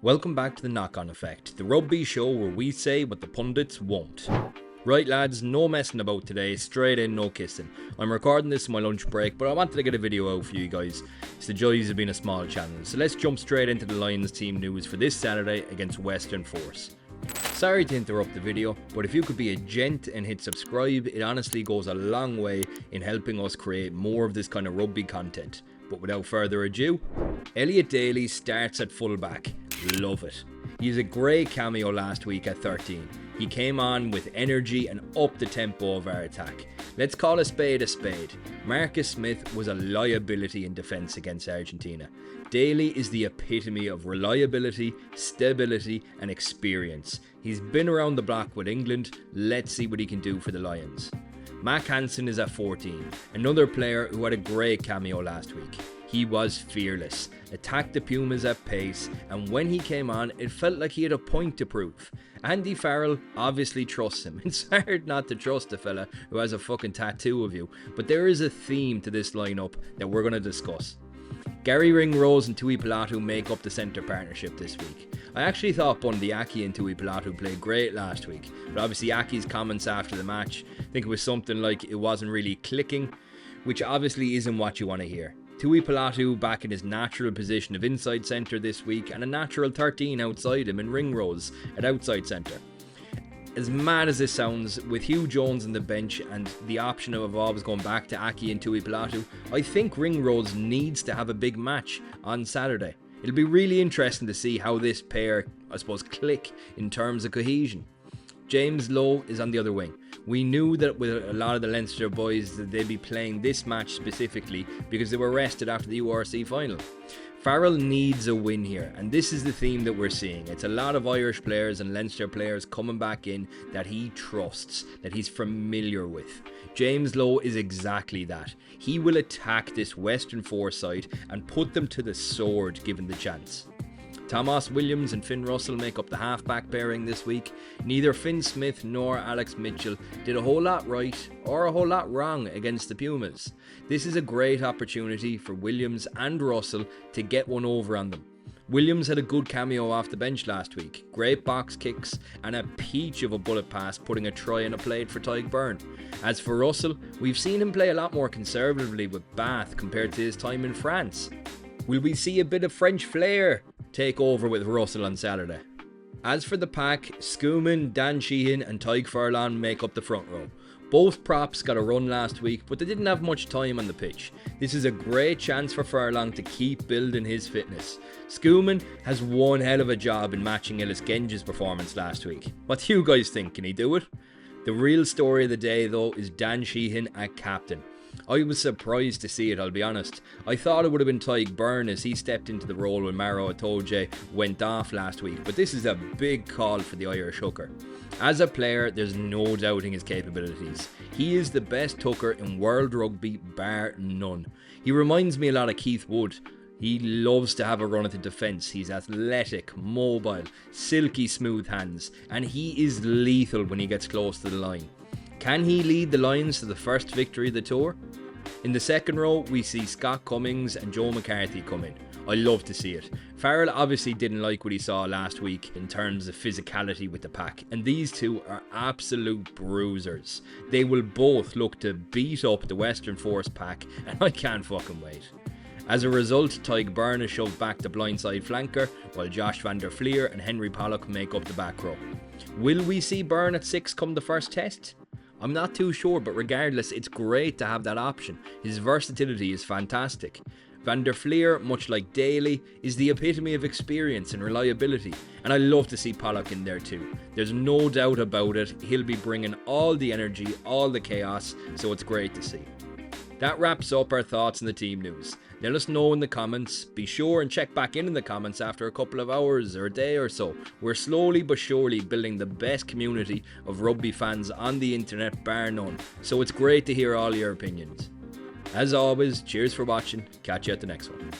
Welcome back to the Knock-On Effect, the rugby show where we say what the pundits won't. Right lads, no messing about today, straight in, no kissing. I'm recording this in my lunch break, but I wanted to get a video out for you guys. It's the joys of being a small channel, so let's jump straight into the Lions team news for this Saturday against Western Force. Sorry to interrupt the video, but if you could be a gent and hit subscribe, it honestly goes a long way in helping us create more of this kind of rugby content. But without further ado, Elliot Daly starts at fullback. Love it. He was a great cameo last week at 13. He came on with energy and upped the tempo of our attack. Let's call a spade a spade. Marcus Smith was a liability in defence against Argentina. Daly is the epitome of reliability, stability and experience. He's been around the block with England. Let's see what he can do for the Lions. Mack Hansen is at 14, another player who had a great cameo last week. He was fearless, attacked the Pumas at pace, and when he came on, it felt like he had a point to prove. Andy Farrell obviously trusts him. It's hard not to trust a fella who has a fucking tattoo of you, but there is a theme to this lineup that we're going to discuss. Garry Ringrose and Tuipulotu make up the centre partnership this week. I actually thought Bundyaki and Tuipulotu played great last week, but obviously Aki's comments after the match, I think it was something like it wasn't really clicking, which obviously isn't what you want to hear. Tuipulotu back in his natural position of inside centre this week and a natural 13 outside him in Ringrose at outside centre. As mad as this sounds, with Hugh Jones on the bench and the option of always going back to Aki and Tuipulotu, I think Ringrose needs to have a big match on Saturday. It'll be really interesting to see how this pair, I suppose, click in terms of cohesion. James Lowe is on the other wing. We knew that with a lot of the Leinster boys that they'd be playing this match specifically because they were rested after the URC final. Farrell needs a win here, and this is the theme that we're seeing. It's a lot of Irish players and Leinster players coming back in that he trusts, that he's familiar with. James Lowe is exactly that. He will attack this Western Force side and put them to the sword given the chance. Tomos Williams and Finn Russell make up the halfback pairing this week. Neither Finn Smith nor Alex Mitchell did a whole lot right or a whole lot wrong against the Pumas. This is a great opportunity for Williams and Russell to get one over on them. Williams had a good cameo off the bench last week. Great box kicks and a peach of a bullet pass putting a try in a plate for Tadhg Beirne. As for Russell, we've seen him play a lot more conservatively with Bath compared to his time in France. Will we see a bit of French flair take over with Russell on Saturday? As for the pack, Schoeman, Sheehan and Tadhg Furlong make up the front row. Both props got a run last week, but they didn't have much time on the pitch. This is a great chance for Furlong to keep building his fitness. Schoeman has one hell of a job in matching Ellis Genge's performance last week. What do you guys think? Can he do it? The real story of the day though is Sheehan at captain. I was surprised to see it, I'll be honest. I thought it would have been Tadhg Beirne as he stepped into the role when Maro Itoje went off last week, but this is a big call for the Irish hooker. As a player, there's no doubting his capabilities. He is the best hooker in world rugby, bar none. He reminds me a lot of Keith Wood. He loves to have a run at the defence. He's athletic, mobile, silky smooth hands, and he is lethal when he gets close to the line. Can he lead the Lions to the first victory of the tour? In the second row, we see Scott Cummings and Joe McCarthy come in. I love to see it. Farrell obviously didn't like what he saw last week in terms of physicality with the pack, and these two are absolute bruisers. They will both look to beat up the Western Force pack, and I can't fucking wait. As a result, Tadhg Beirne is shoved back to blindside flanker, while Josh van der Flier and Henry Pollock make up the back row. Will we see Beirne at 6 come the first test? I'm not too sure, but regardless, it's great to have that option. His versatility is fantastic. Van der Flier, much like Daly, is the epitome of experience and reliability, and I love to see Pollock in there too. There's no doubt about it, he'll be bringing all the energy, all the chaos, so it's great to see. That wraps up our thoughts on the team news. Let us know in the comments. Be sure and check back in the comments after a couple of hours or a day or so. We're slowly but surely building the best community of rugby fans on the internet, bar none. So it's great to hear all your opinions. As always, cheers for watching. Catch you at the next one.